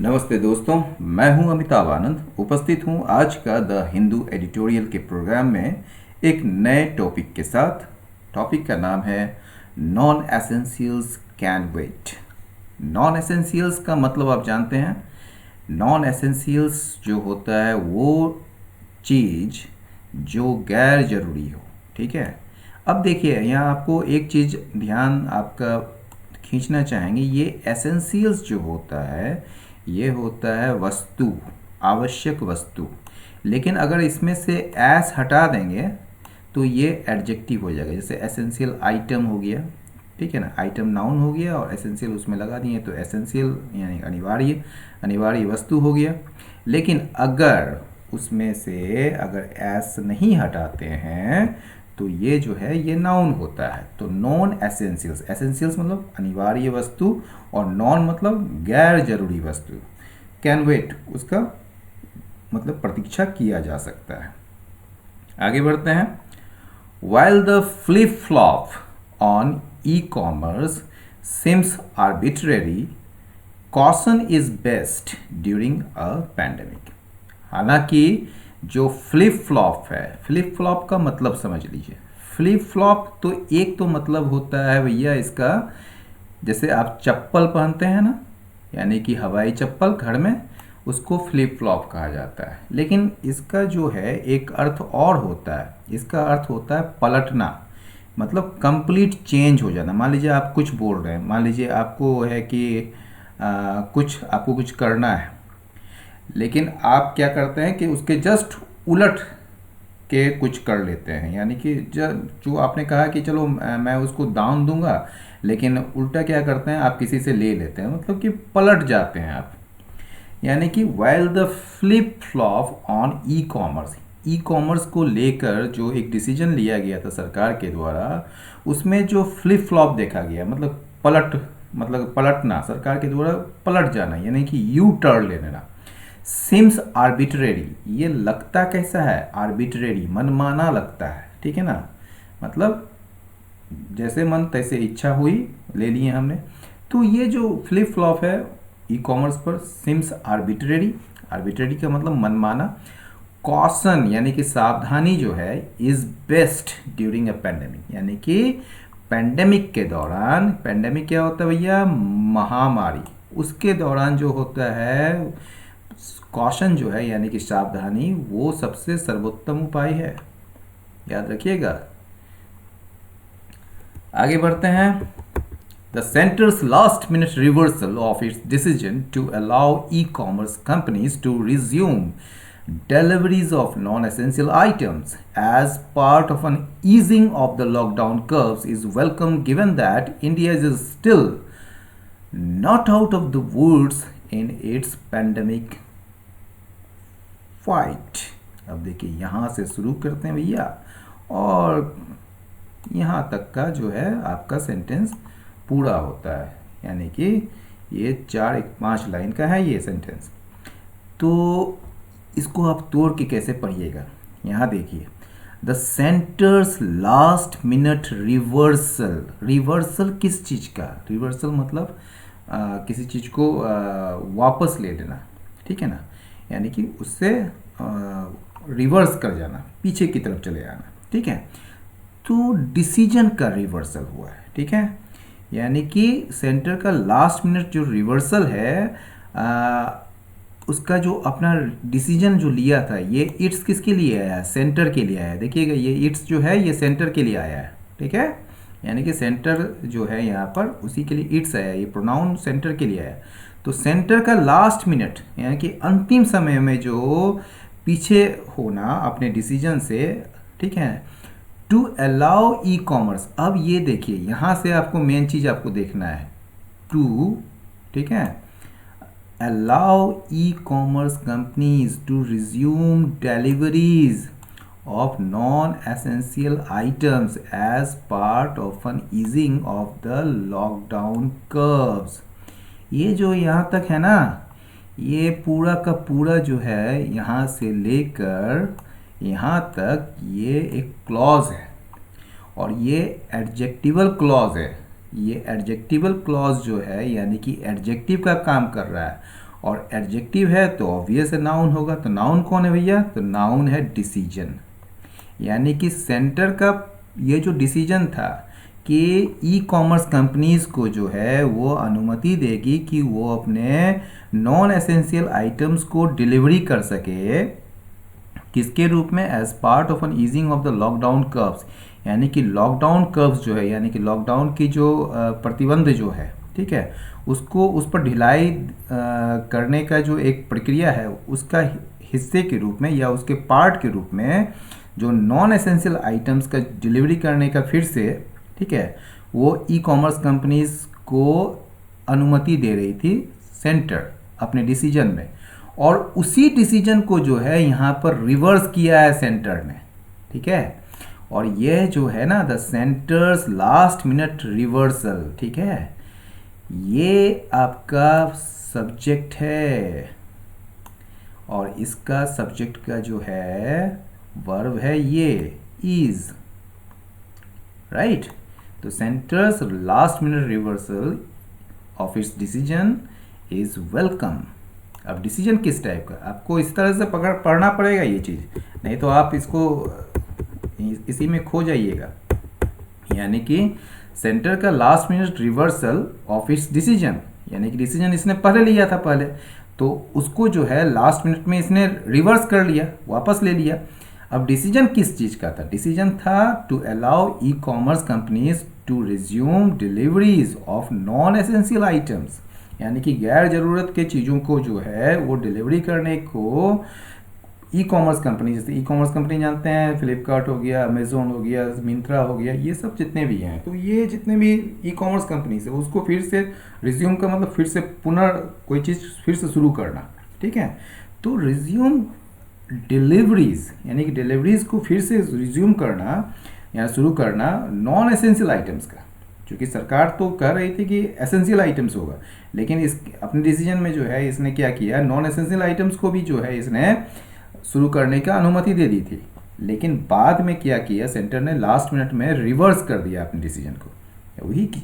नमस्ते दोस्तों, मैं हूं अमिताभ आनंद। उपस्थित हूं आज का द हिंदू एडिटोरियल के प्रोग्राम में एक नए टॉपिक के साथ। टॉपिक का नाम है non essentials can wait. Non essentials का मतलब आप जानते हैं। नॉन एसेंशियल्स जो होता है वो चीज़ जो गैर ज़रूरी हो। ठीक है। अब देखिए, यहाँ आपको एक चीज़ ध्यान आपका खींचना चाहेंगे। ये एसेंशियल्स जो होता है ये होता है वस्तु, आवश्यक वस्तु। लेकिन अगर इसमें से एस हटा देंगे तो ये एडजेक्टिव हो जाएगा। जैसे एसेंशियल आइटम हो गया, ठीक है ना, आइटम नाउन हो गया और एसेंशियल उसमें लगा दिए तो एसेंशियल यानी अनिवार्य, अनिवार्य वस्तु हो गया। लेकिन अगर उसमें से अगर एस नहीं हटाते हैं तो ये जो है ये नाउन होता है। तो नॉन एसेंशियल्स, एसेंशियल्स मतलब अनिवार्य वस्तु और नॉन मतलब गैर जरूरी वस्तु। कैन वेट उसका मतलब प्रतीक्षा किया जा सकता है। आगे बढ़ते हैं। While the flip flop on e commerce seems arbitrary, caution is best during a pandemic. हालांकि जो फ्लिप फ्लॉप है, फ्लिप फ्लॉप का मतलब समझ लीजिए। फ्लिप फ्लॉप तो एक तो मतलब होता है भैया इसका, जैसे आप चप्पल पहनते हैं ना, यानी कि हवाई चप्पल घर में, उसको फ्लिप फ्लॉप कहा जाता है। लेकिन इसका जो है एक अर्थ और होता है। इसका अर्थ होता है पलटना, मतलब कंप्लीट चेंज हो जाना। मान लीजिए आप कुछ बोल रहे हैं, मान लीजिए आपको है कि कुछ आपको कुछ करना है, लेकिन आप क्या करते हैं कि उसके जस्ट उलट के कुछ कर लेते हैं। यानी कि जो आपने कहा कि चलो मैं उसको दान दूंगा, लेकिन उल्टा क्या करते हैं, आप किसी से ले लेते हैं, मतलब कि पलट जाते हैं आप। यानी कि while the flip flop on e commerce, e commerce को लेकर जो एक डिसीजन लिया गया था सरकार के द्वारा, उसमें जो फ्लिप फ्लॉप देखा गया मतलब पलट, मतलब पलटना, सरकार के द्वारा पलट जाना, यानी कि यू टर्न ले लेना। सिम्स आर्बिट्रेरी, ये लगता कैसा है, आर्बिट्रेरी, मनमाना लगता है। ठीक है ना, मतलब जैसे मन तैसे इच्छा हुई, ले लिए हमने। तो ये जो फ्लिप फ्लॉप है ई कॉमर्स पर, सिम्स आर्बिट्रेरी, आर्बिट्रेरी का मतलब मनमाना। कॉशन यानी कि सावधानी जो है, is best during a pandemic, यानी कि पैंडेमिक के दौरान, पैंडेमिक क्या होता है भैया, महामारी, उसके दौरान जो होता है कॉशन जो है यानी कि सावधानी, वो सबसे सर्वोत्तम उपाय है, याद रखिएगा। आगे बढ़ते हैं। The center's last minute reversal of its decision to allow e-commerce companies to resume deliveries of non-essential items as part of an easing of the lockdown curves is welcome, given that India is still not out of the woods in its pandemic fight. अब देखिए यहाँ से शुरू करते हैं भैया, और यहाँ तक का जो है आपका सेंटेंस पूरा होता है। यानी कि ये 4-5 लाइन का है ये सेंटेंस। तो इसको आप तोड़ के कैसे पढ़िएगा, यहाँ देखिए। The centres last minute reversal, reversal किस चीज़ का, रिवर्सल मतलब किसी चीज़ को वापस ले लेना, ठीक है ना, यानी कि उससे रिवर्स कर जाना, पीछे की तरफ चले जाना। ठीक है, तो डिसीजन का रिवर्सल हुआ है। ठीक है, यानी कि सेंटर का लास्ट मिनट जो रिवर्सल है, उसका जो अपना डिसीजन जो लिया था, ये इट्स किसके लिए आया है, सेंटर के लिए आया है। देखिएगा ये इट्स जो है ये सेंटर के लिए आया है। ठीक है, यानी कि सेंटर जो है यहाँ पर उसी के लिए इट्स आया, ये प्रोनाउन सेंटर के लिए आया। तो सेंटर का लास्ट मिनट यानी कि अंतिम समय में जो पीछे होना अपने डिसीजन से, ठीक है, टू अलाउ ई कॉमर्स। अब ये देखिए यहाँ से आपको मेन चीज़ आपको देखना है, टू, ठीक है, allow e commerce companies to resume deliveries of non-essential items as part of an easing of the lockdown curves। ये जो यहाँ तक है ना, ये पूरा का पूरा जो है यहाँ से लेकर यहाँ तक ये एक क्लॉज है, और ये एडजेक्टिवल क्लॉज है। ये एडजेक्टिवल क्लॉज जो है यानी कि एडजेक्टिव का काम कर रहा है, और एडजेक्टिव है तो ऑब्वियस है नाउन होगा। तो नाउन कौन है भैया? तो नाउन है डिसीजन। यानी कि सेंटर का ये जो डिसीजन था कि ई कॉमर्स कंपनीज को जो है वो अनुमति देगी कि वो अपने नॉन एसेंशियल आइटम्स को डिलीवरी कर सके, किसके रूप में? As part of an easing of the lockdown curbs. यानी कि लॉकडाउन कर्व्स जो है, यानी कि लॉकडाउन की जो प्रतिबंध जो है, ठीक है, उसको उस पर ढिलाई करने का जो एक प्रक्रिया है उसका हिस्से के रूप में या उसके पार्ट के रूप में जो नॉन एसेंशियल आइटम्स का डिलीवरी करने का फिर से, ठीक है, वो ई कॉमर्स कंपनीज को अनुमति दे रही थी सेंटर अपने डिसीजन में। और उसी डिसीजन को जो है यहाँ पर रिवर्स किया है सेंटर ने, ठीक है। और यह जो है ना the centres last minute reversal, ठीक है, ये आपका सब्जेक्ट है और इसका सब्जेक्ट का जो है वर्ब है ये इज, राइट। तो centres last minute reversal of its decision is welcome. अब डिसीजन किस टाइप का, आपको इस तरह से पढ़ना पड़ेगा ये चीज़, नहीं तो आप इसको इसी में खो जाइएगा। यानी कि सेंटर का last minute reversal of its decision, यानी कि डिसीजन इसने पहले लिया था पहले, तो उसको जो है लास्ट मिनट में इसने रिवर्स कर लिया, वापस ले लिया। अब डिसीजन किस चीज़ का था? डिसीजन था to allow e commerce companies to resume deliveries of non essential items, यानी कि गैर ज़रूरत के चीज़ों को जो है वो डिलीवरी करने को ई कॉमर्स कंपनी, जैसे ई कॉमर्स कंपनी जानते हैं, फ्लिपकार्ट हो गया, अमेजोन हो गया, मिंत्रा हो गया, ये सब जितने भी हैं, तो ये जितने भी ई कॉमर्स कंपनीज है उसको फिर से रिज्यूम का मतलब फिर से कोई चीज़ फिर से शुरू करना, ठीक है। तो रिज्यूम डिलीवरीज, यानी कि डिलीवरीज को फिर से रिज्यूम करना या शुरू करना नॉन एसेंशियल आइटम्स का, क्योंकि सरकार तो कह रही थी कि एसेंशियल आइटम्स होगा, लेकिन इस अपने डिसीजन में जो है इसने क्या किया, नॉन एसेंशियल आइटम्स को भी जो है इसने शुरू करने का अनुमति दे दी थी। लेकिन बाद में क्या किया सेंटर ने, लास्ट मिनट में रिवर्स कर दिया अपने डिसीजन को।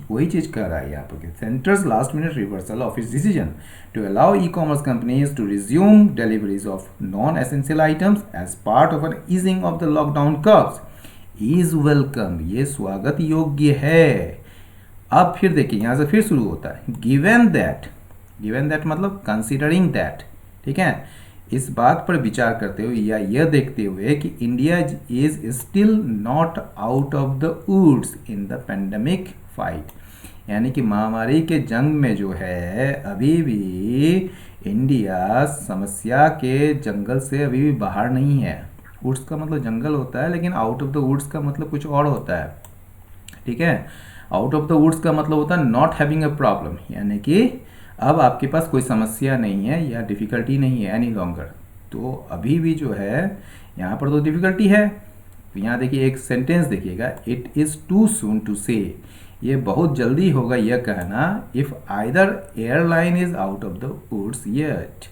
वही चीज़ कह रहा है यहाँ पर, centre's last minute reversal of its decision to allow e commerce companies to resume deliveries of non essential items as part of an easing of the lockdown curbs is welcome, ये स्वागत योग्य है। अब फिर देखिए यहाँ से फिर शुरू होता है, गिवन दैट मतलब कंसिडरिंग दैट, ठीक है, इस बात पर विचार करते हुए या यह देखते हुए कि India is still not out of the woods in the pandemic fight, यानी कि महामारी के जंग में जो है अभी भी इंडिया समस्या के जंगल से अभी भी बाहर नहीं है। वुड्स का मतलब जंगल होता है, लेकिन आउट ऑफ द वुड्स का मतलब कुछ और होता है, ठीक है। आउट ऑफ द वुड्स का मतलब होता है नॉट हैविंग अ प्रॉब्लम, यानी कि अब आपके पास कोई समस्या नहीं है या डिफ़िकल्टी नहीं है एनी लॉन्गर। तो अभी भी जो है यहाँ पर तो डिफ़िकल्टी है। तो यहाँ देखिए एक सेंटेंस देखिएगा, it is too soon to say, ये बहुत जल्दी होगा यह कहना, if either airline is out of the woods yet,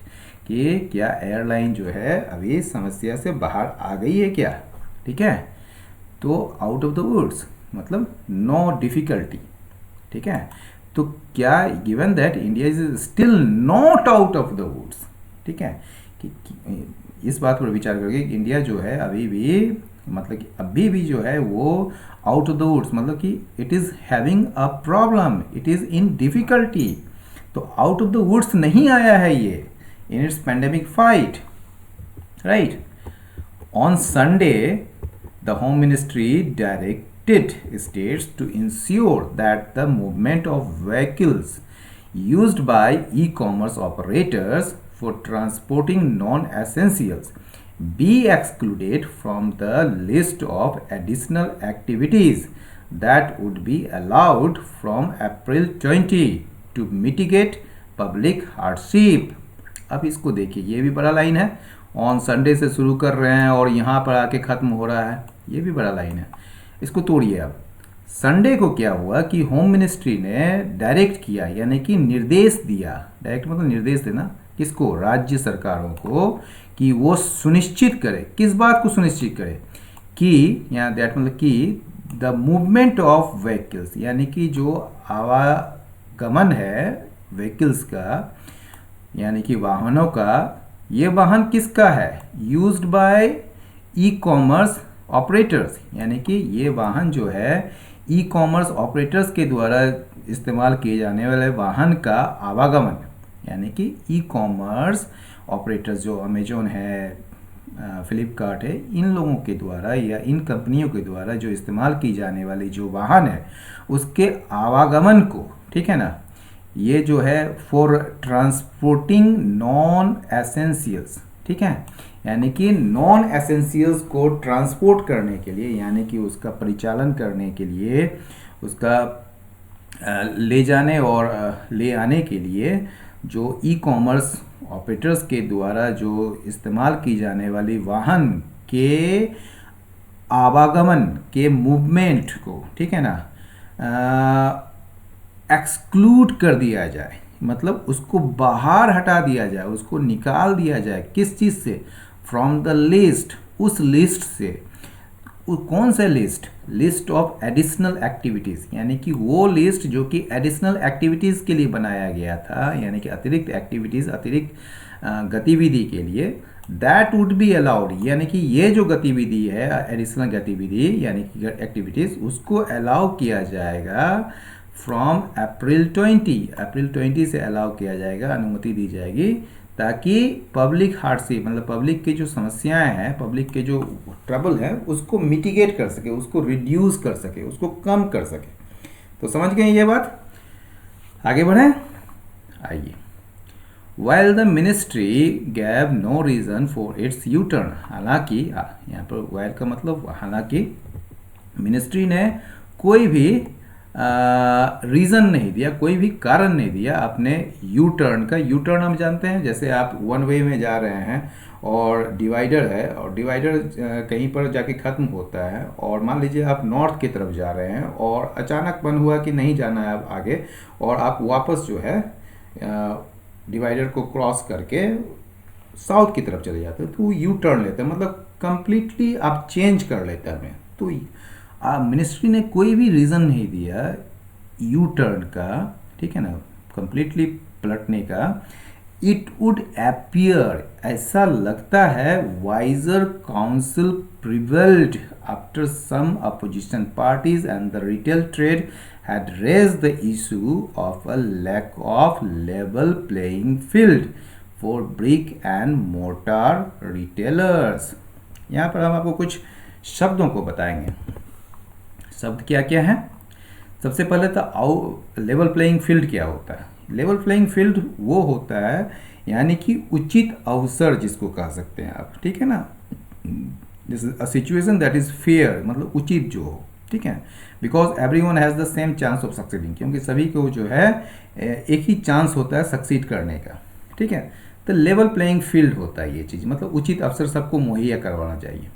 कि क्या एयरलाइन जो है अभी समस्या से बाहर आ गई है क्या, ठीक है। तो आउट ऑफ द वुड्स मतलब नो डिफ़िकल्टी, ठीक है। तो क्या given that India is still not out of the woods, ठीक है, कि इस बात पर विचार करके इंडिया जो है अभी भी मतलब कि अभी भी जो है वो आउट ऑफ द वुड्स मतलब कि it is having a problem, it is in difficulty. तो आउट ऑफ द वुड्स नहीं आया है ये in its pandemic fight, right. On Sunday the home ministry directed states to ensure that the movement of vehicles used by e-commerce operators for transporting non-essentials be excluded from the list of additional activities that would be allowed from April 20 to mitigate public hardship। अब इसको देखिए, ये भी बड़ा line है, on Sunday से शुरू कर रहे हैं और यहाँ पर आके ख़त्म हो रहा है, ये भी बड़ा लाइन है। इसको तोड़िए। अब संडे को क्या हुआ कि होम मिनिस्ट्री ने डायरेक्ट किया, यानी कि निर्देश दिया, डायरेक्ट मतलब निर्देश देना किसको, राज्य सरकारों को, कि वो सुनिश्चित करे, किस बात को सुनिश्चित करे, कि यहाँ दैट मतलब कि द मूवमेंट ऑफ व्हीकल्स, यानी कि जो आवागमन है व्हीकल्स का यानी कि वाहनों का, ये वाहन किसका है? Used by e commerce operators, यानी कि ये वाहन जो है ई कॉमर्स ऑपरेटर्स के द्वारा इस्तेमाल किए जाने वाले वाहन का आवागमन, यानी कि ई कॉमर्स ऑपरेटर्स जो अमेजोन है, फ्लिपकार्ट है, इन लोगों के द्वारा या इन कंपनियों के द्वारा जो इस्तेमाल की जाने वाली जो वाहन है उसके आवागमन को, ठीक है ना, ये जो है फॉर ट्रांसपोर्टिंग नॉन एसेंशियल्स, ठीक है, यानी कि नॉन एसेंशियल्स को ट्रांसपोर्ट करने के लिए, यानी कि उसका परिचालन करने के लिए, उसका ले जाने और ले आने के लिए जो ई कॉमर्स ऑपरेटर्स के द्वारा जो इस्तेमाल की जाने वाली वाहन के आवागमन के मूवमेंट को, ठीक है ना, एक्सक्लूड कर दिया जाए, मतलब उसको बाहर हटा दिया जाए, उसको निकाल दिया जाए। किस चीज़ से? फ्रॉम द लिस्ट, उस लिस्ट से। कौन सा list? List of additional activities, यानी कि वो लिस्ट जो कि एडिशनल एक्टिविटीज़ के लिए बनाया गया था, यानी कि अतिरिक्त एक्टिविटीज़, अतिरिक्त गतिविधि के लिए, दैट वुड बी अलाउड, यानी कि ये जो गतिविधि है एडिशनल गतिविधि यानी कि एक्टिविटीज़, उसको अलाउ किया जाएगा फ्रॉम अप्रैल 20 से अलाउ किया जाएगा, अनुमति दी जाएगी, ताकि पब्लिक हार्डशिप, मतलब पब्लिक की जो समस्याएं हैं, पब्लिक के जो ट्रबल है उसको मिटिगेट कर सके, उसको रिड्यूस कर सके, उसको कम कर सके। तो समझ गए ये बात? आगे बढ़ें, आइए। While the ministry gave no reason for its U-turn, हालांकि यहाँ पर while का मतलब हालांकि मिनिस्ट्री ने कोई भी रीज़न नहीं दिया, कोई भी कारण नहीं दिया अपने यू टर्न का। यू टर्न हम जानते हैं, जैसे आप वन वे में जा रहे हैं और डिवाइडर है, और डिवाइडर कहीं पर जाके ख़त्म होता है, और मान लीजिए आप नॉर्थ की तरफ जा रहे हैं और अचानक मन हुआ कि नहीं जाना है अब आगे, और आप वापस जो है डिवाइडर को क्रॉस करके साउथ की तरफ चले जाते हैं, तो यू टर्न लेते हैं, मतलब कंप्लीटली आप चेंज कर लेते हैं। तो मिनिस्ट्री ने कोई भी रीज़न नहीं दिया यू टर्न का, ठीक है ना, कंप्लीटली पलटने का। इट वुड अपीयर, ऐसा लगता है, wiser counsel prevailed after some opposition parties and the retail trade had raised the issue of a lack of level playing field for brick and mortar retailers। यहाँ पर हम आपको कुछ शब्दों को बताएंगे। शब्द क्या क्या है? सबसे पहले तो लेवल प्लेइंग फील्ड क्या होता है? लेवल प्लेइंग फील्ड वो होता है यानी कि उचित अवसर जिसको कह सकते हैं आप, ठीक है ना, this is a situation that is fair, मतलब उचित जो हो, ठीक है, because everyone has the same chance of succeeding, क्योंकि सभी को जो है एक ही चांस होता है सक्सीड करने का, ठीक है। तो लेवल प्लेइंग फील्ड होता है ये चीज़, मतलब उचित अवसर सबको मुहैया करवाना चाहिए।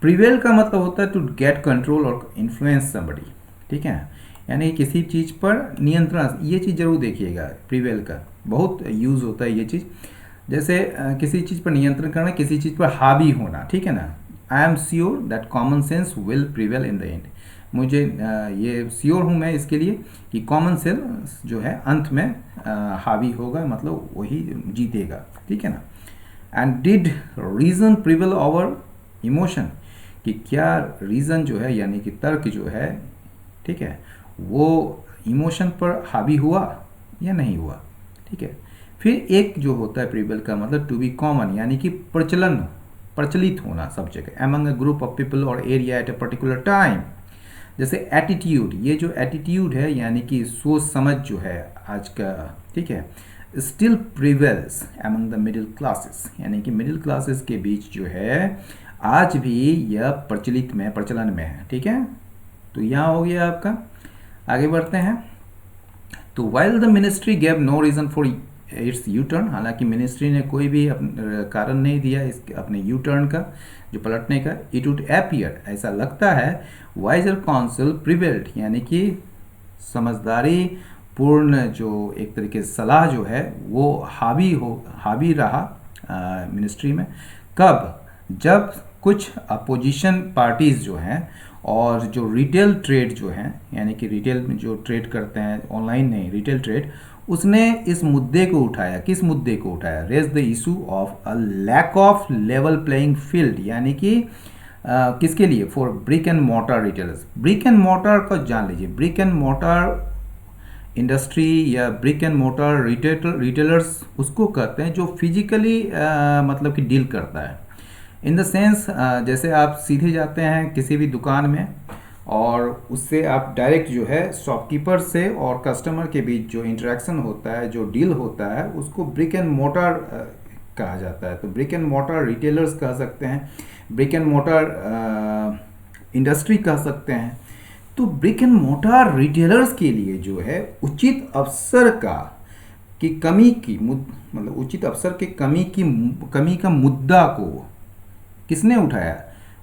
प्रिवेल का मतलब होता है टू गेट कंट्रोल और इन्फ्लुएंस समबडी, ठीक है, यानी किसी चीज़ पर नियंत्रण। ये चीज़ जरूर देखिएगा, प्रिवेल का बहुत यूज़ होता है ये चीज़, जैसे किसी चीज़ पर नियंत्रण करना, किसी चीज़ पर हावी होना, ठीक है ना। I am sure that common sense will prevail in the end, मुझे ये श्योर हूँ मैं इसके लिए कि कॉमन सेंस जो है अंत में हावी होगा, मतलब वही जीतेगा, ठीक है ना। And did reason prevail over emotion, कि क्या रीज़न जो है यानी कि तर्क जो है, ठीक है, वो इमोशन पर हावी हुआ या नहीं हुआ, ठीक है। फिर एक जो होता है प्रिवेल का मतलब टू बी कॉमन, यानी कि प्रचलित होना सब जगह, among a group of people और area at a particular time. जैसे एटीट्यूड, ये जो एटीट्यूड है यानी कि सोच समझ जो है आज का, ठीक है, still prevails among the middle classes, यानी कि मिडिल क्लासेस के बीच जो है आज भी यह प्रचलन में है, ठीक है। तो यहाँ हो गया आपका। आगे बढ़ते हैं। तो while the ministry gave no reason for its U turn, हालांकि मिनिस्ट्री ने कोई भी कारण नहीं दिया इस अपने यू टर्न का, जो पलटने का। इट वुड अपीयर, ऐसा लगता है, वाइजर काउंसिल प्रिवेल्ड, यानी कि समझदारी पूर्ण जो एक तरीके से सलाह जो है वो हावी रहा मिनिस्ट्री में। कब? जब कुछ अपोजिशन पार्टीज़ जो हैं और जो रिटेल ट्रेड जो हैं, यानी कि रिटेल में जो ट्रेड करते हैं, ऑनलाइन नहीं, रिटेल ट्रेड, उसने इस मुद्दे को उठाया। किस मुद्दे को उठाया? Raise the issue of a lack of level playing field, यानी कि किसके लिए? For brick and mortar retailers. Brick and mortar को जान लीजिए, ब्रिक एंड मोटर इंडस्ट्री या ब्रिक एंड मोटर रिटेलर्स उसको कहते हैं जो फिजिकली मतलब कि डील करता है। इन द सेंस जैसे आप सीधे जाते हैं किसी भी दुकान में और उससे आप डायरेक्ट जो है शॉपकीपर से और कस्टमर के बीच जो इंटरेक्शन होता है, जो डील होता है, उसको ब्रिक एंड मोटर कहा जाता है। तो ब्रिक एंड मोटर रिटेलर्स कह सकते हैं, ब्रिक एंड मोटर इंडस्ट्री कह सकते हैं। तो ब्रिक एंड मोटर रिटेलर्स के लिए जो है उचित अवसर की कमी की मतलब उचित अवसर के कमी का मुद्दा को किसने उठाया?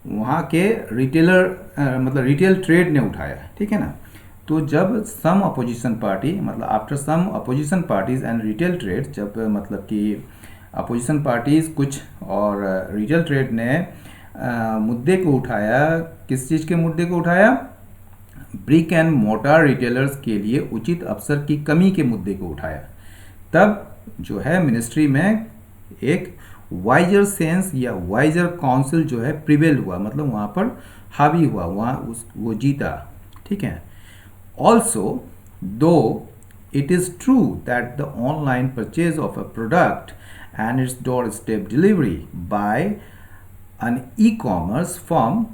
वहाँ के रिटेलर मतलब रिटेल ट्रेड ने उठाया, ठीक है ना। तो जब सम अपोजिशन पार्टी मतलब after some opposition parties and retail trade, जब मतलब कि अपोजिशन पार्टीज कुछ और रिटेल ट्रेड ने मुद्दे को उठाया, किस चीज़ के मुद्दे को उठाया? ब्रिक एंड मोटर रिटेलर्स के लिए उचित अवसर की कमी के मुद्दे को उठाया। तब जो है मिनिस्ट्री में एक वाइजर सेंस या वाइजर काउंसिल जो है प्रिवेल हुआ, मतलब वहाँ पर हावी हुआ, वो जीता, ठीक है। Also though it is true that the online purchase of a product and its door step delivery by an e-commerce firm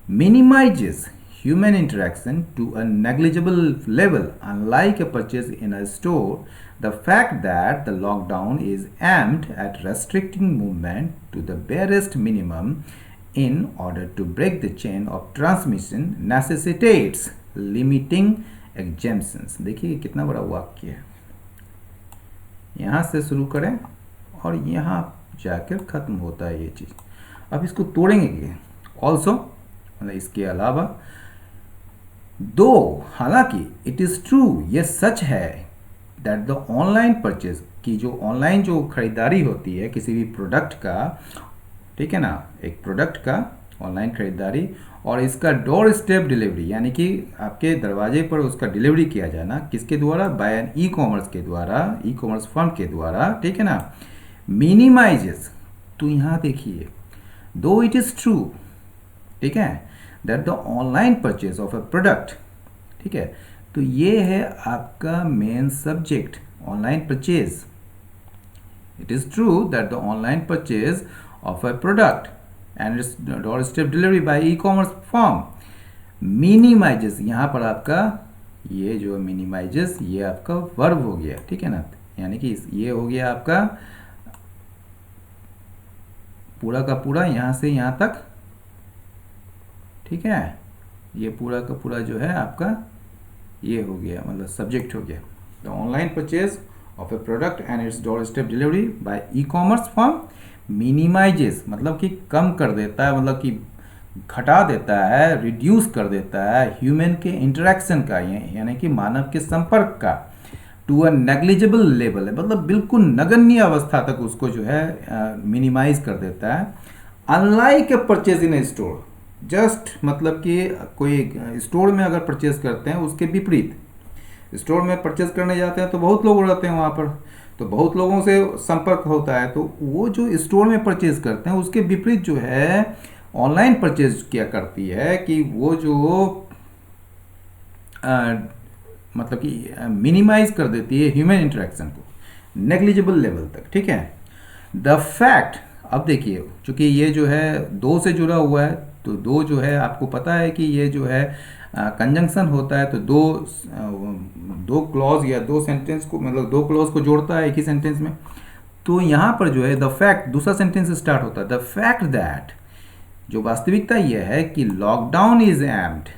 minimizes human interaction to a negligible level. Unlike a purchase in a store, the fact that the lockdown is aimed at restricting movement to the barest minimum in order to break the chain of transmission necessitates limiting exemptions. देखिए कितना बड़ा वाक्य है, यहाँ से शुरू करें और यहाँ जाकर ख़त्म होता है ये चीज़। अब इसको तोड़ेंगे। ऑल्सो मतलब इसके अलावा, दो हालांकि इट इज़ ट्रू, ये सच है, दैट द ऑनलाइन परचेज की जो ऑनलाइन जो खरीदारी होती है किसी भी प्रोडक्ट का, ठीक है ना, एक प्रोडक्ट का ऑनलाइन खरीदारी और इसका डोर स्टेप डिलीवरी यानी कि आपके दरवाजे पर उसका डिलीवरी किया जाना, किसके द्वारा? बाय एन ई-कॉमर्स के द्वारा, ई-कॉमर्स फर्म के द्वारा, ठीक है ना, मिनिमाइजेस। तो यहाँ देखिए, दो इट इज़ ट्रू, ठीक है, that the online purchase of a product, ठीक है। तो ये है आपका main subject, online purchase. It is true that the online purchase of a product and its door step delivery by e-commerce firm minimises. यहाँ पर आपका ये जो मिनिमाइजेस ये आपका वर्ब हो गया, ठीक है ना, यानी कि ये हो गया आपका पूरा का पूरा यहाँ से यहाँ तक, ठीक है, ये पूरा का पूरा जो है आपका ये हो गया, मतलब सब्जेक्ट हो गया। The online purchase of a product and its door step delivery by e-commerce firm minimises, मतलब कि कम कर देता है, मतलब कि घटा देता है, रिड्यूस कर देता है ह्यूमन के इंटरेक्शन का, यानी कि मानव के संपर्क का, टू अ नेग्लिजिबल लेवल, मतलब बिल्कुल नगण्य अवस्था तक उसको जो है मिनिमाइज कर देता है। Unlike A purchase in A store, just मतलब कि कोई स्टोर में अगर परचेज करते हैं उसके विपरीत, स्टोर में परचेज करने जाते हैं तो बहुत लोग रहते हैं वहाँ पर, तो बहुत लोगों से संपर्क होता है, तो वो जो स्टोर में परचेज करते हैं उसके विपरीत जो है ऑनलाइन परचेज क्या करती है कि वो जो मतलब कि मिनिमाइज कर देती है ह्यूमन इंटरेक्शन को नेग्लिजिबल लेवल तक, ठीक है। द फैक्ट, अब देखिए चूंकि ये जो है दो से जुड़ा हुआ है, तो दो जो है आपको पता है कि ये जो है कंजंक्शन होता है, तो दो क्लॉज या दो सेंटेंस को, मतलब दो क्लॉज को जोड़ता है एक ही सेंटेंस में। तो यहाँ पर जो है द फैक्ट, दूसरा सेंटेंस स्टार्ट होता है द फैक्ट दैट, जो वास्तविकता यह है कि लॉकडाउन इज एम्ड,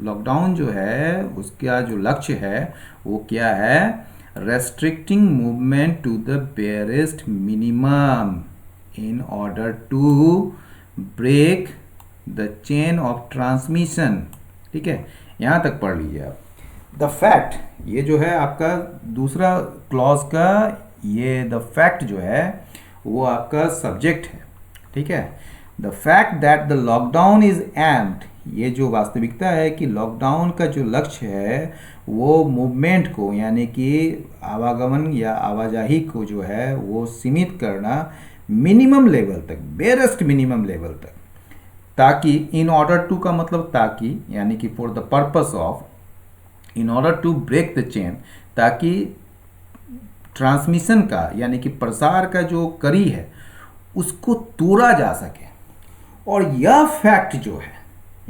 लॉकडाउन जो है उसका जो लक्ष्य है वो क्या है? Restricting movement to the barest minimum in order to break the chain of transmission, ठीक है, यहाँ तक पढ़ लीजिए आप। द फैक्ट, ये जो है आपका दूसरा क्लॉज का, ये द फैक्ट जो है वो आपका सब्जेक्ट है, ठीक है। The fact that the lockdown is aimed, ये जो वास्तविकता है कि लॉकडाउन का जो लक्ष्य है वो मूवमेंट को यानी कि आवागमन या आवाजाही को जो है वो सीमित करना मिनिमम लेवल तक, बेरेस्ट मिनिमम लेवल तक, ताकि इन ऑर्डर टू का मतलब ताकि यानी कि for the purpose of, in order to break the chain, ताकि ट्रांसमिशन का यानी कि प्रसार का जो कड़ी है उसको तोड़ा जा सके। और यह फैक्ट जो है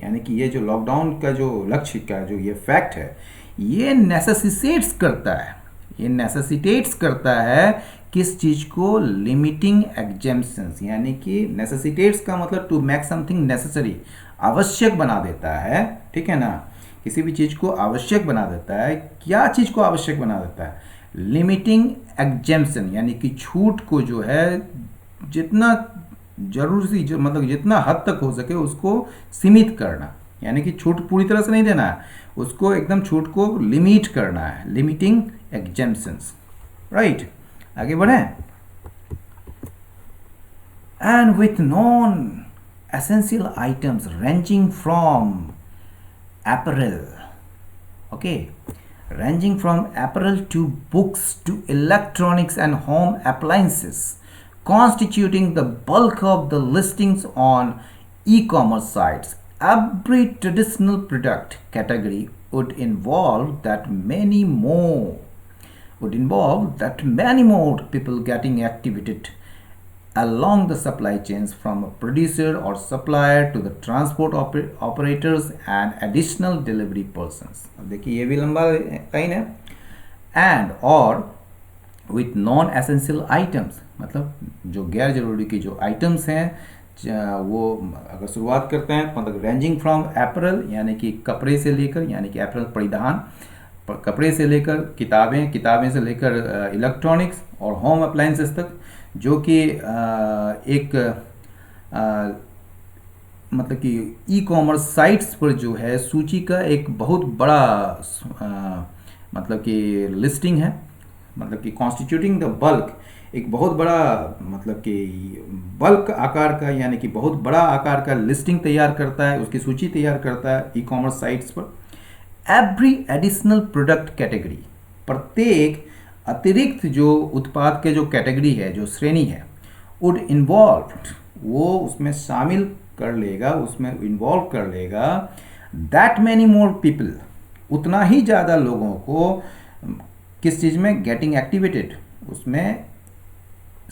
यानी कि ये जो लॉकडाउन का जो लक्ष्य का जो ये फैक्ट है ये नेसेसिटेट्स करता है, ये नेसेसिटेट्स करता है किस चीज़ को, लिमिटिंग एग्जेम्पशंस, यानी कि नेसेसिटेट्स का मतलब टू मेक समथिंग नेसेसरी, आवश्यक बना देता है, ठीक है ना, किसी भी चीज़ को आवश्यक बना देता है। क्या चीज़ को आवश्यक बना देता है? लिमिटिंग एग्जेम्पशन, यानी कि छूट को जो है जितना जरूरी जो मतलब जितना हद तक हो सके उसको सीमित करना, यानी कि छूट पूरी तरह से नहीं देना है, उसको एकदम छूट को लिमिट करना है, लिमिटिंग एग्जेम्पशंस, राइट। आगे बढ़े। And with non essential items ranging from apparel, okay, ranging from apparel to books to electronics and home appliances, constituting the bulk of the listings on e-commerce sites. Every traditional product category would involve that many more people getting activated along the supply chains, from a producer or supplier to the transport operators and additional delivery persons. अब देखिए ये भी लंबा line है। And और with non essential items, मतलब जो गैर जरूरी की जो आइटम्स हैं वो अगर शुरुआत करते हैं मतलब रेंजिंग फ्रॉम एपरल यानी कि कपड़े से लेकर, यानी कि एपरल परिधान, कपड़े से लेकर किताबें से लेकर इलेक्ट्रॉनिक्स और होम अप्लायंसेस तक, जो कि एक मतलब कि ई कॉमर्स साइट्स पर जो है सूची का एक बहुत बड़ा मतलब कि लिस्टिंग है, मतलब कि कॉन्स्टिट्यूटिंग द बल्क, एक बहुत बड़ा मतलब कि बल्क आकार का यानी कि बहुत बड़ा आकार का लिस्टिंग तैयार करता है, उसकी सूची तैयार करता है ई कॉमर्स साइट्स पर। एवरी एडिशनल प्रोडक्ट कैटेगरी, प्रत्येक अतिरिक्त जो उत्पाद के जो कैटेगरी है, जो श्रेणी है, वुड इन्वॉल्व, वो उसमें शामिल कर लेगा, उसमें इन्वॉल्व कर लेगा दैट मैनी मोर पीपल, उतना ही ज़्यादा लोगों को किस चीज़ में, गेटिंग एक्टिवेटेड, उसमें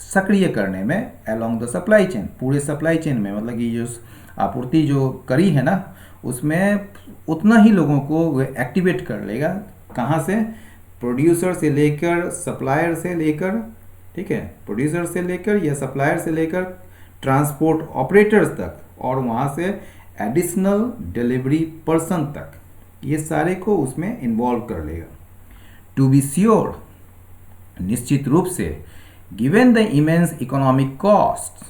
सक्रिय करने में, अलोंग द सप्लाई चेन, पूरे सप्लाई चेन में, मतलब कि जो आपूर्ति जो कड़ी है ना उसमें उतना ही लोगों को एक्टिवेट कर लेगा। कहाँ से? प्रोड्यूसर से लेकर, सप्लायर से लेकर, ठीक है, प्रोड्यूसर से लेकर या सप्लायर से लेकर ट्रांसपोर्ट ऑपरेटर्स तक, और वहाँ से एडिशनल डिलीवरी पर्सन तक, ये सारे को उसमें इन्वॉल्व कर लेगा। टू बी श्योर, निश्चित रूप से, given the immense economic cost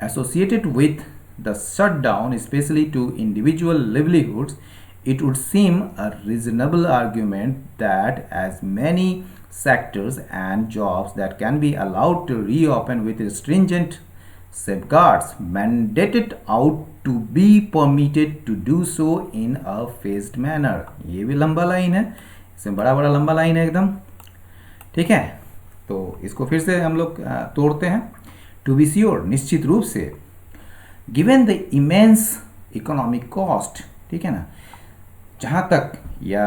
associated with the shutdown, especially to individual livelihoods, it would seem a reasonable argument that as many sectors and jobs that can be allowed to reopen with stringent safeguards mandated out to be permitted to do so in a phased manner. ये भी लंबा line है, इसमें बड़ा लंबा line है एकदम, ठीक है। तो इसको फिर से हम लोग तोड़ते हैं। टू बी श्योर, निश्चित रूप से, given the immense economic cost, ठीक है ना, जहाँ तक या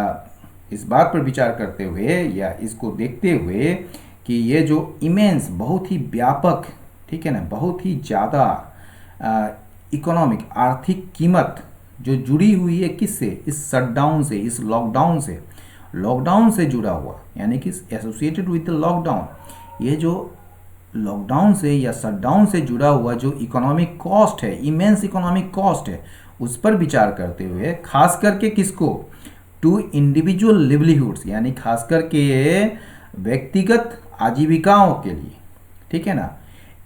इस बात पर विचार करते हुए या इसको देखते हुए कि ये जो इमेंस बहुत ही व्यापक, ठीक है ना, बहुत ही ज़्यादा इकोनॉमिक आर्थिक कीमत जो जुड़ी हुई है किससे? इस शटडाउन से, इस लॉकडाउन से जुड़ा हुआ, यानी कि एसोसिएटेड विद द लॉकडाउन, ये जो लॉकडाउन से या शटडाउन से जुड़ा हुआ जो इकोनॉमिक कॉस्ट है, इमेंस इकोनॉमिक कॉस्ट है, उस पर विचार करते हुए, खास करके किसको? टू इंडिविजुअल लिवलीहुड्स, यानी खास करके व्यक्तिगत आजीविकाओं के लिए, ठीक है ना।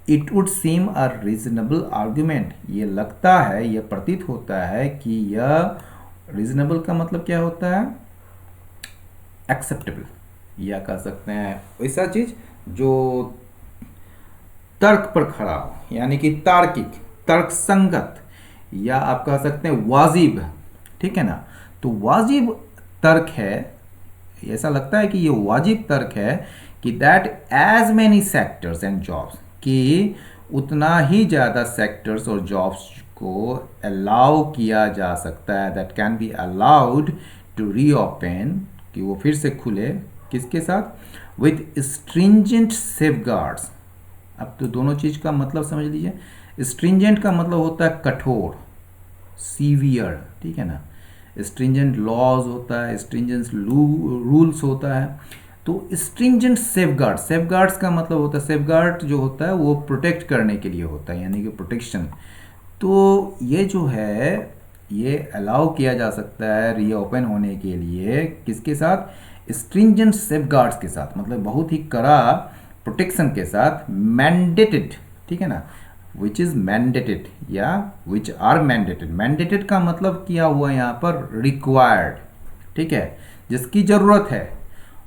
It would seem a reasonable argument, ये लगता है, ये प्रतीत होता है कि यह रीजनेबल का मतलब क्या होता है? एक्सेप्टेबल, या कह सकते हैं ऐसा चीज जो तर्क पर खड़ा हो, यानी कि तार्किक, तर्कसंगत या आप कह सकते हैं वाजिब, ठीक है ना। तो वाजिब तर्क है, ऐसा लगता है कि ये वाजिब तर्क है कि that as many sectors and jobs, कि उतना ही ज़्यादा सेक्टर्स और जॉब्स को अलाउ किया जा सकता है, that can be allowed to reopen, कि वो फिर से खुले, किसके साथ, विथ स्ट्रिंजेंट सेफगार्ड्स। अब तो दोनों चीज़ का मतलब समझ लीजिए। स्ट्रिंजेंट का मतलब होता है कठोर, सीवियर, ठीक है ना। स्ट्रिंजेंट लॉज होता है, स्ट्रिंजेंट रूल्स होता है। तो स्ट्रिंजेंट सेफगार्ड, सेफगार्ड्स का मतलब होता है, सेफगार्ड जो होता है वो प्रोटेक्ट करने के लिए होता है, यानी कि प्रोटेक्शन। तो ये जो है ये अलाउ किया जा सकता है रीओपन होने के लिए, किसके साथ, स्ट्रिंजेंट सेफगार्ड्स के साथ, मतलब बहुत ही कड़ा प्रोटेक्शन के साथ, मैंडेटेड, ठीक है ना, विच इज़ मैंडेटेड या विच आर मैंडेटेड। मैंडेटेड का मतलब किया हुआ यहाँ पर रिक्वायर्ड, ठीक है, जिसकी ज़रूरत है।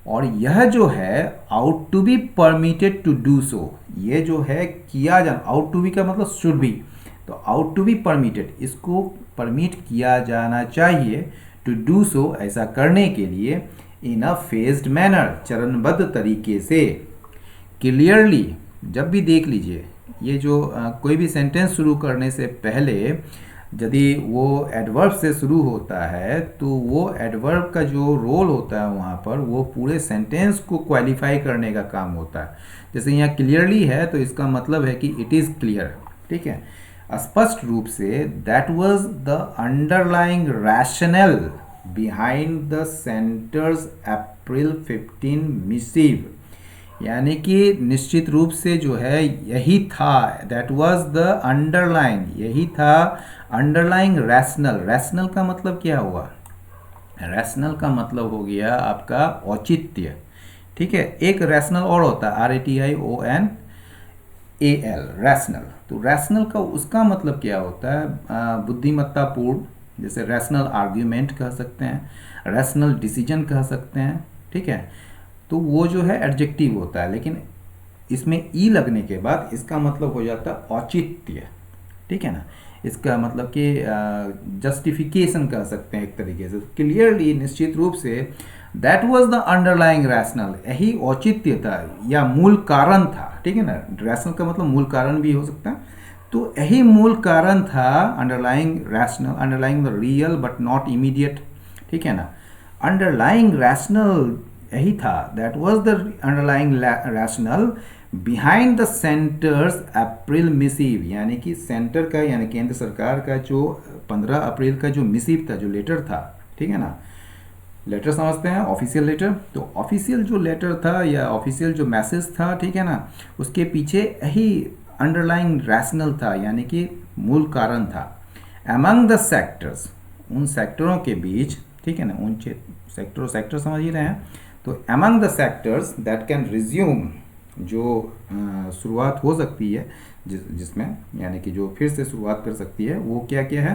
और यह जो है ought to be permitted to do so, ये जो है किया जाना, आउट टू बी का मतलब शुड बी, तो आउट टू बी परमिटेड, इसको परमिट किया जाना चाहिए, टू डू सो, ऐसा करने के लिए, इन अ फेज्ड मैनर, चरणबद्ध तरीके से, क्लियरली। जब भी देख लीजिए ये जो कोई भी सेंटेंस शुरू करने से पहले यदि वो एडवर्ब से शुरू होता है तो वो एडवर्ब का जो रोल होता है वहाँ पर वो पूरे सेंटेंस को क्वालिफाई करने का काम होता है। जैसे यहाँ क्लियरली है तो इसका मतलब है कि इट इज़ क्लियर, ठीक है, स्पष्ट रूप से। That was the underlying rational behind the centres April 15 massive, यानी कि निश्चित रूप से जो है यही था, दैट वाज द अंडरलाइन, यही था अंडरलाइंग रैशनल। रैशनल का मतलब क्या हुआ, रैशनल का मतलब हो गया आपका औचित्य, ठीक है। एक रैशनल और होता है RATIONAL, रैशनल। तो रैशनल का उसका मतलब क्या होता है, बुद्धिमत्तापूर्ण, जैसे रैशनल आर्ग्यूमेंट कह सकते हैं, रैशनल डिसीजन कह सकते हैं, ठीक है। तो वो जो है एडजेक्टिव होता है, लेकिन इसमें ई लगने के बाद इसका मतलब हो जाता है औचित्य, ठीक है ना। इसका मतलब कि जस्टिफिकेशन कह सकते हैं एक तरीके से। क्लियरली, निश्चित रूप से, that was the underlying rational, यही औचित्य था या मूल कारण था, ठीक है ना। रैशनल का मतलब मूल कारण भी हो सकता है, तो यही मूल कारण था underlying rational, underlying the real but not immediate, ठीक है ना। अंडरलाइंग रैशनल यही था, that was the underlying rational behind the centres April massive, यानी कि सेंटर का यानी केंद्र सरकार का जो 15 अप्रैल का जो मिसिव था, जो लेटर था, ठीक है ना। लेटर समझते हैं, ऑफिशियल लेटर। तो ऑफिशियल जो लेटर था या ऑफिशियल जो मैसेज था, ठीक है ना, उसके पीछे यही अंडरलाइंग रैशनल था, यानी कि मूल कारण था। अमंग द सेक्टर्स, उन सेक्टरों के बीच, ठीक है ना, उन सेक्टर समझ ही रहे हैं। तो among the sectors that can resume, जो शुरुआत हो सकती है जिसमें यानी कि जो फिर से शुरुआत कर सकती है, वो क्या क्या है,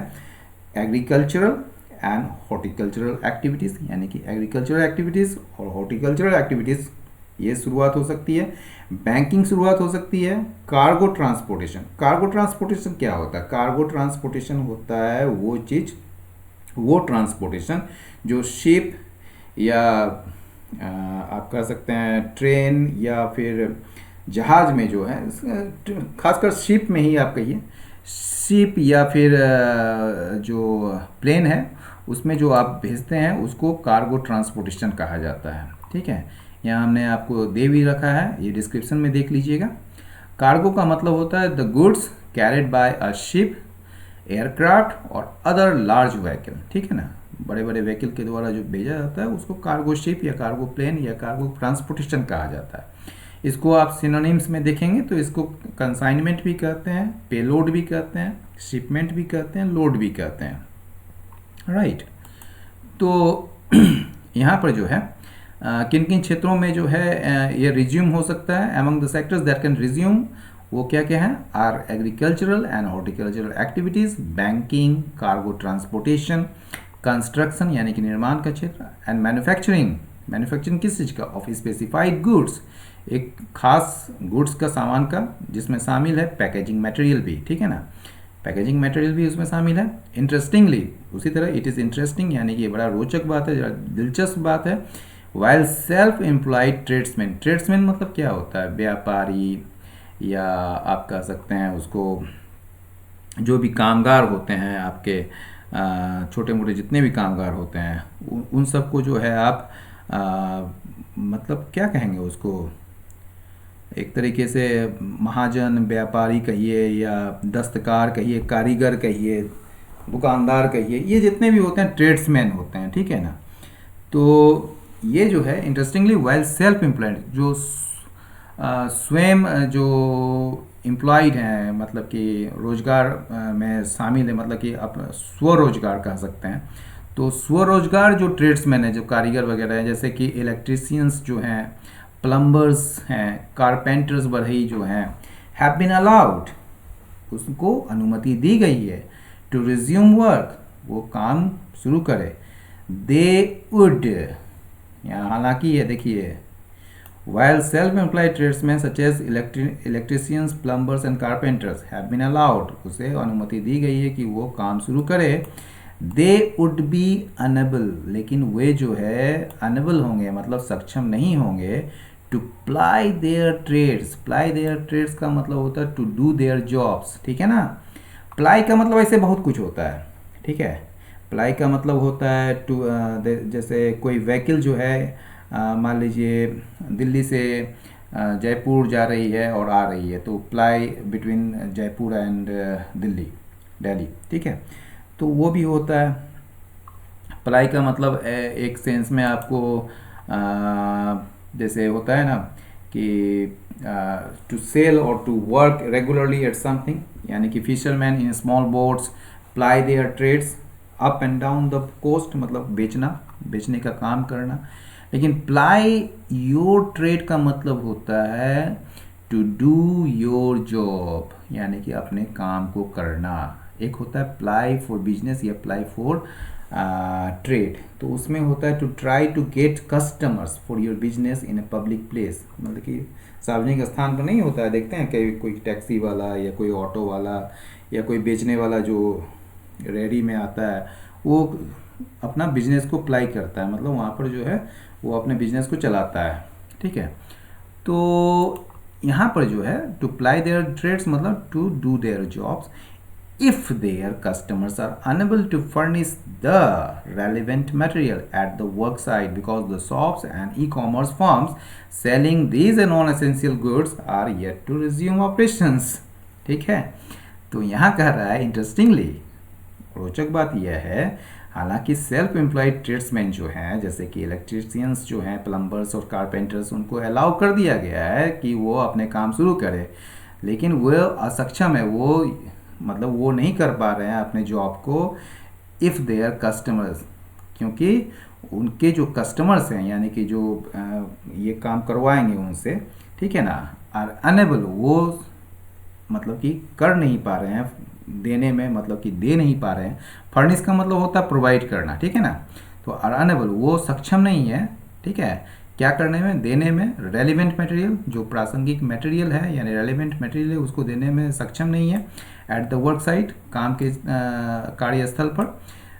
एग्रीकल्चरल एंड हॉर्टिकल्चरल एक्टिविटीज़, यानी कि एग्रीकल्चरल एक्टिविटीज़ और हॉर्टिकल्चरल एक्टिविटीज़ ये शुरुआत हो सकती है। बैंकिंग शुरुआत हो सकती है। कार्गो ट्रांसपोर्टेशन, कार्गो ट्रांसपोर्टेशन क्या होता है, कार्गो ट्रांसपोर्टेशन होता है वो चीज़, वो ट्रांसपोर्टेशन जो शिप या आप कह सकते हैं ट्रेन या फिर जहाज़ में जो है, खासकर शिप में ही आप कहिए, शिप या फिर जो प्लेन है उसमें जो आप भेजते हैं उसको कार्गो ट्रांसपोर्टेशन कहा जाता है, ठीक है। यहाँ हमने आपको दे भी रखा है, ये डिस्क्रिप्शन में देख लीजिएगा। कार्गो का मतलब होता है the goods carried by a ship, aircraft और अदर लार्ज व्हीकल, ठीक है ना। बड़े बड़े व्हीकल के द्वारा जो भेजा जाता है उसको कार्गो शिप या कार्गो प्लेन या कार्गो ट्रांसपोर्टेशन कहा जाता है। इसको आप सिनोनिम्स में देखेंगे तो इसको कंसाइनमेंट भी कहते हैं, पेलोड भी कहते हैं, शिपमेंट भी कहते हैं, लोड भी कहते हैं, राइट। तो यहाँ पर जो है किन किन क्षेत्रों में जो है ये रिज्यूम हो सकता है, among the sectors that can resume, वो क्या क्या है, are agricultural and horticultural activities, banking, cargo transportation, construction यानी कि निर्माण का क्षेत्र, एंड मैन्युफैक्चरिंग, मैन्युफैक्चरिंग किस चीज़ का, ऑफ स्पेसिफाइड गुड्स, एक खास गुड्स का सामान का, जिसमें शामिल है पैकेजिंग मटेरियल भी, ठीक है ना। पैकेजिंग मटेरियल भी उसमें शामिल है। इंटरेस्टिंगली उसी तरह इट इज़ इंटरेस्टिंग यानी कि बड़ा रोचक बात है, जरा दिलचस्प बात है। While self employed tradesman, tradesman मतलब क्या होता है, व्यापारी या आप कह सकते हैं उसको जो भी कामगार होते हैं आपके, छोटे मोटे जितने भी कामगार होते हैं उन सबको जो है आप मतलब क्या कहेंगे उसको, एक तरीके से महाजन, व्यापारी कहिए या दस्तकार कहिए, कारीगर कहिए, दुकानदार कहिए, ये जितने भी होते हैं ट्रेड्समैन होते हैं, ठीक है ना। तो ये जो है इंटरेस्टिंगली वाइल सेल्फ एम्प्लॉयड, जो स्वयं जो एम्प्लॉयड हैं, मतलब कि रोजगार में शामिल है, मतलब कि आप स्वरोजगार कह सकते हैं। तो स्वरोजगार जो ट्रेड्समैन है, जो कारीगर वगैरह हैं, जैसे कि इलेक्ट्रीशियंस जो हैं, प्लम्बर्स हैं, कारपेंटर्स बढ़ई जो हैं, हैव बीन अलाउड, उसको अनुमति दी गई है टू रिज्यूम वर्क, वो काम शुरू करे। दे वुड, यहाँ हालांकि ये देखिए, while self-employed tradesmen such as electricians, plumbers and carpenters have been allowed, उसे अनुमति दी गई है कि वो काम शुरू करे। they would be unable, लेकिन वे जो है unable होंगे, मतलब सक्षम नहीं होंगे to ply their trades, ply their trades का मतलब होता है to do their jobs, ठीक है ना। ply का मतलब ऐसे बहुत कुछ होता है, ठीक है। ply का मतलब होता है to जैसे कोई व्हीकल जो है मान लीजिए दिल्ली से जयपुर जा रही है और आ रही है, तो ply between Jaipur and Delhi, ठीक है, तो वो भी होता है। प्लाई का मतलब एक सेंस में आपको जैसे होता है ना कि टू सेल और to work regularly at something, यानी कि fisherman in small boats ply their trades up and down the coast, मतलब बेचने का काम करना। लेकिन प्लाई योर ट्रेड का मतलब होता है टू डू योर जॉब, यानी कि अपने काम को करना। एक होता है प्लाई फॉर बिजनेस या प्लाई फॉर ट्रेड, तो उसमें होता है to try to get customers for your business in a public place, मतलब कि सार्वजनिक स्थान पर नहीं होता है, देखते हैं कि कोई टैक्सी वाला या कोई ऑटो वाला या कोई बेचने वाला जो रेडी में आता है, वो अपना बिजनेस को प्लाई करता है, मतलब वहाँ पर जो है वो अपने बिजनेस को चलाता है, ठीक है। तो यहाँ पर जो है टू प्लाई देयर ट्रेड्स मतलब to do their jobs if their customers are unable to furnish the relevant material at the work site, because the shops and e-commerce firms selling these non-essential goods are yet to resume operations, ठीक है। तो यहाँ कह रहा है interestingly, रोचक बात यह है, हालांकि सेल्फ एम्प्लॉयड ट्रेड्समैन जो हैं, जैसे कि इलेक्ट्रीशियंस जो हैं, प्लम्बर्स और कारपेंटर्स, उनको अलाउ कर दिया गया है कि वो अपने काम शुरू करें, लेकिन वो असक्षम है, वो मतलब वो नहीं कर पा रहे हैं अपने जॉब को इफ़ देयर कस्टमर्स, क्योंकि उनके जो कस्टमर्स हैं, यानी कि जो ये काम करवाएंगे उनसे, ठीक है ना, आर अनेबल, वो मतलब कि कर नहीं पा रहे हैं देने में, मतलब कि दे नहीं पा रहे हैं। फर्निश का मतलब होता है प्रोवाइड करना, ठीक है ना। तो आर अनेबल, वो सक्षम नहीं है, ठीक है, क्या करने में, देने में। रेलिवेंट मटेरियल, जो प्रासंगिक मटेरियल है यानी रेलिवेंट मटेरियल है, उसको देने में सक्षम नहीं है एट द वर्क साइट, काम के कार्यस्थल पर।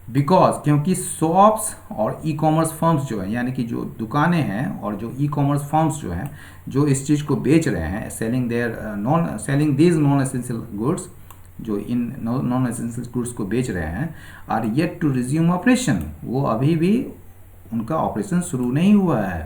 बिकॉज, क्योंकि शॉप्स और ई कॉमर्स फर्म्स जो है, यानी कि जो दुकानें हैं और जो ई कॉमर्स फर्म्स जो हैं, जो इस चीज़ को बेच रहे हैं, selling these non essential goods, जो इन नॉन एसेंशियल गुड्स को बेच रहे हैं, are yet to resume operation, वो अभी भी उनका ऑपरेशन शुरू नहीं हुआ है।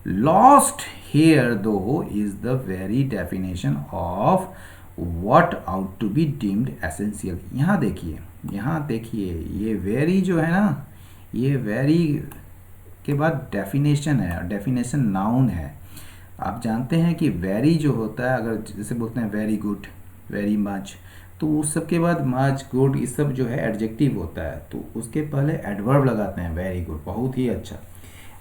Lost here though is the very definition of what ought to be deemed essential. यहाँ देखिए ये वेरी जो है ना, ये वेरी के बाद डेफिनेशन है, डेफिनेशन नाउन है। आप जानते हैं कि वेरी जो होता है, अगर जैसे बोलते हैं वेरी गुड, वेरी मच, तो उस सब के बाद मच, गुड, ये सब जो है एडजेक्टिव होता है, तो उसके पहले एडवर्ब लगाते हैं, वेरी गुड, बहुत ही अच्छा।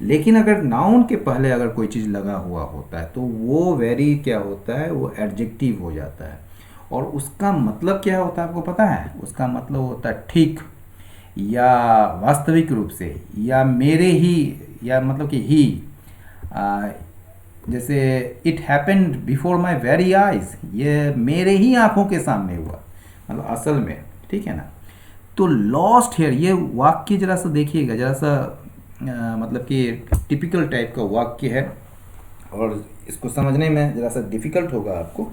लेकिन अगर नाउन के पहले अगर कोई चीज़ लगा हुआ होता है तो वो वेरी क्या होता है, वो एडजेक्टिव हो जाता है। और उसका मतलब क्या होता है आपको पता है? उसका मतलब होता है ठीक, या वास्तविक रूप से, या मेरे ही, या मतलब कि ही, जैसे it happened before my very eyes, ये मेरे ही आंखों के सामने हुआ, मतलब असल में, ठीक है ना। तो लॉस्ट हेयर, ये वाक्य जरा सा देखिएगा, जरा सा मतलब कि टिपिकल टाइप का वाक्य है और इसको समझने में जरा सा डिफिकल्ट होगा आपको।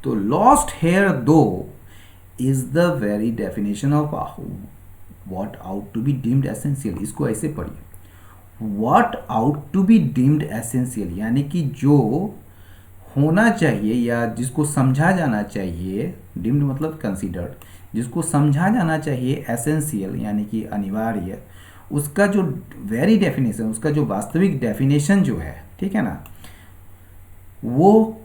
तो lost here though is the very definition of what ought to be deemed essential. इसको ऐसे पढ़िए, what ought to be deemed essential, यानी कि जो होना चाहिए या जिसको समझा जाना चाहिए, डीम्ड मतलब कंसीडर्ड, जिसको समझा जाना चाहिए एसेंशियल यानी कि अनिवार्य, उसका जो वेरी डेफिनेशन, उसका जो वास्तविक डेफिनेशन जो है, ठीक है ना, वो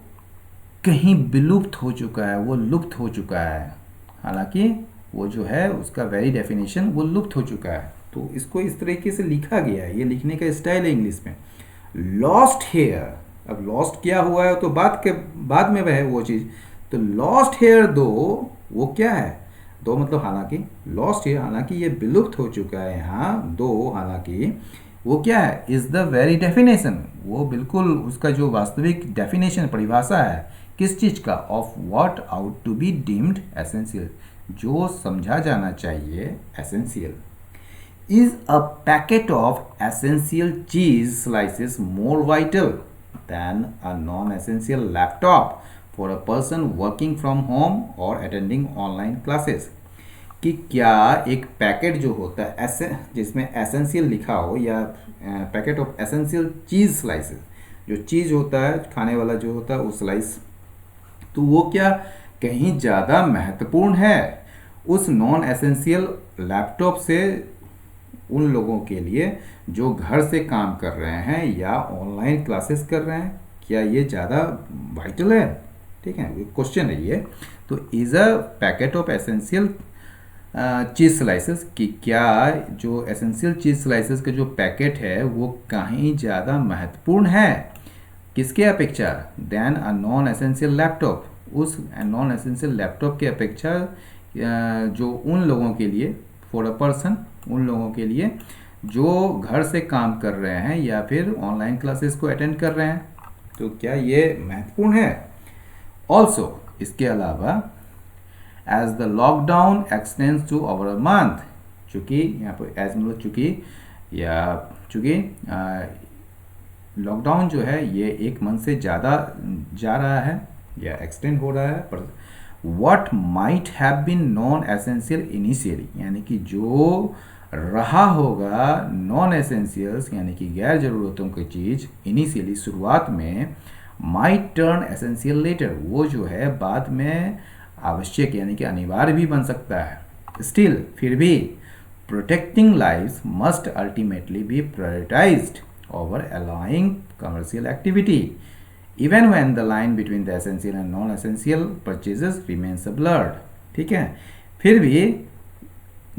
कहीं विलुप्त हो चुका है, वो लुप्त हो चुका है। हालांकि वो जो है उसका वेरी डेफिनेशन वो लुप्त हो चुका है। तो इसको इस तरीके से लिखा गया है, ये लिखने का स्टाइल है इंग्लिश में, लॉस्ट हेयर। अब लॉस्ट क्या हुआ है तो बाद में वह है वो चीज़। तो लॉस्ट हेयर दो, वो क्या है, दो मतलब हालांकि, लॉस्ट हेयर हालांकि ये विलुप्त हो चुका है यहाँ, दो हालांकि वो क्या है, इज द वेरी डेफिनेशन, वो बिल्कुल उसका जो वास्तविक डेफिनेशन परिभाषा है किस चीज़ का, of what ought to be deemed essential, जो समझा जाना चाहिए essential. Is a packet of essential cheese slices more vital than a non-essential laptop for a person working from home or attending online classes। कि क्या एक packet जो होता है ऐसे जिसमें एसेंशियल लिखा हो, या packet of essential cheese slices, जो चीज़ होता है खाने वाला जो होता है वो स्लाइस, तो वो क्या कहीं ज़्यादा महत्वपूर्ण है उस नॉन एसेंशियल लैपटॉप से उन लोगों के लिए जो घर से काम कर रहे हैं या ऑनलाइन क्लासेस कर रहे हैं, क्या ये ज़्यादा वाइटल है? ठीक है, क्वेश्चन है ये। तो is a packet of essential cheese slices, कि क्या जो एसेंशियल चीज़ स्लाइसेस का जो पैकेट है वो कहीं ज़्यादा महत्वपूर्ण है किसके अपेक्षा, than a non essential laptop, उस नॉन एसेंशियल लैपटॉप के अपेक्षा जो उन लोगों के लिए, फॉर अ पर्सन, उन लोगों के लिए जो घर से काम कर रहे हैं या फिर ऑनलाइन क्लासेस को अटेंड कर रहे हैं, तो क्या ये महत्वपूर्ण है? ऑल्सो, इसके अलावा, as the lockdown extends to over a month, चूँकि यहाँ पर एज मतलब चूँकि लॉकडाउन जो है ये एक मंथ से ज़्यादा जा रहा है या एक्सटेंड हो रहा है, पर what might have been non essential initially, यानी कि जो रहा होगा नॉन एसेंशियल्स यानी कि गैर ज़रूरतों की चीज़ इनिशियली शुरुआत में, माइट टर्न एसेंशियल लेटर, वो जो है बाद में आवश्यक यानी कि अनिवार्य भी बन सकता है। स्टिल, फिर भी, protecting lives must ultimately B prioritised over allowing commercial activity even when the line between the essential and non-essential purchases remains blurred। ठीक है, फिर भी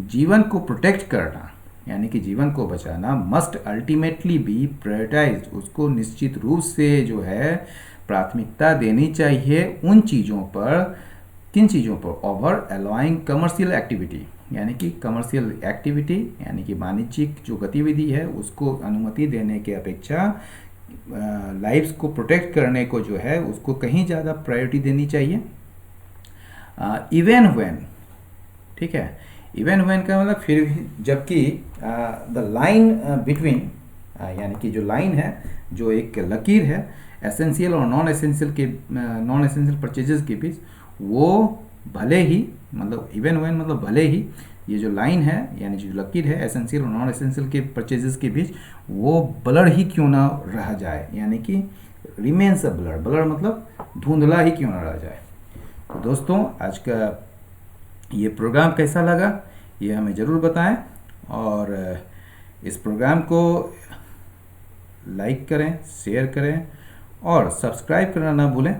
जीवन को प्रोटेक्ट करना यानी कि जीवन को बचाना मस्ट अल्टीमेटली बी प्रायोरिटाइज्ड, उसको निश्चित रूप से जो है प्राथमिकता देनी चाहिए उन चीज़ों पर, किन चीज़ों पर, ओवर अलाउइंग कमर्शियल एक्टिविटी, यानी कि कमर्शियल एक्टिविटी यानी कि वाणिज्यिक जो गतिविधि है उसको अनुमति देने के अपेक्षा लाइव्स को प्रोटेक्ट करने को जो है उसको कहीं ज़्यादा प्रायोरिटी देनी चाहिए। इवन व्हेन, ठीक है, इवन व्हेन का मतलब फिर भी, जबकि द लाइन बिटवीन, यानी कि जो लाइन है, जो एक लकीर है एसेंशियल और नॉन एसेंशियल परचेजेस के बीच, वो भले ही, मतलब इवन व्हेन मतलब भले ही, ये जो लाइन है यानी जो लकीर है एसेंशियल और नॉन एसेंशियल के परचेजेस के बीच, वो ब्लर ही क्यों ना रह जाए, यानी कि रिमेन्स अ ब्लर, ब्लर मतलब धुंधला ही क्यों ना रह जाए। तो दोस्तों, आज का ये प्रोग्राम कैसा लगा ये हमें ज़रूर बताएं, और इस प्रोग्राम को लाइक करें, शेयर करें और सब्सक्राइब करना ना भूलें।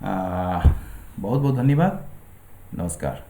बहुत बहुत धन्यवाद, नमस्कार।